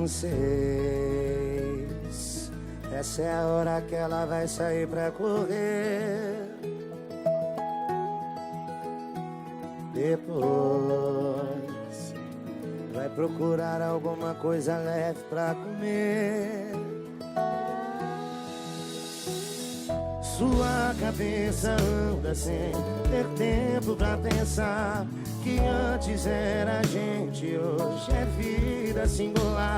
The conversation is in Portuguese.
6. Essa é a hora que ela vai sair pra correr. Depois vai procurar alguma coisa leve pra comer. Sua cabeça anda sem ter tempo pra pensar que antes era gente, hoje é vida singular.